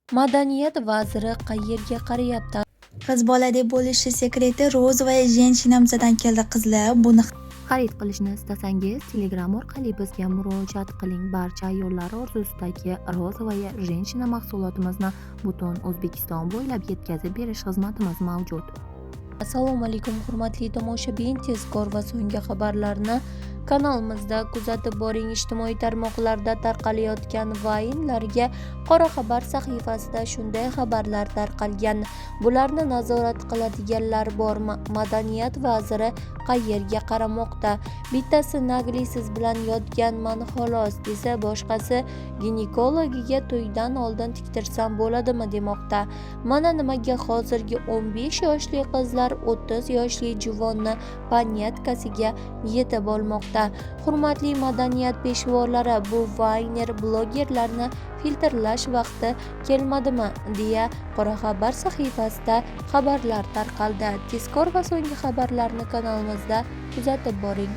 Madaniyat vaziri qayerga qarayapti? Qiz bola deb bo'lishi sekreti rozовая женщинамizdan keldi. Qizlar buni Xarid qilishni istasangiz, Telegram orqali bizga murojaat qiling. Barcha ayollar orzusidagi rozовая женщина mahsulotimizni butun O'zbekiston bo'ylab yetkazib berish xizmatimiz mavjud. Assalomu alaykum hurmatli tomoshabin, tezkor va so'nggi xabarlarni kanalimizda kuzatib boring. Ijtimoiy tarmoqlarda tarqalayotgan vaynlarga Qora xabar sahifasida shunday xabarlar tarqalgan. Bularni nazorat qiladiganlar bormi? Madaniyat vaziri qayerga qaramoqda? Bittasi nagli siz bilan yotganman xolos desa, boshqasi ginekologiga to'ydan oldin tiktirsam bo'ladimi demoqda. Mana nimaga hozirgi 15 yoshli qizlar 30 yoshli juvonni panyatkasiga yetib olmoqda. Hurmatli madaniyat peshvolari, bu vayner blogerlarni filtrlash vaqti kelmadimi deya Qora xabar sahifasida xabarlar tarqaldi. Tezkor va so'nggi xabarlarni kanalimizda kuzatib boring.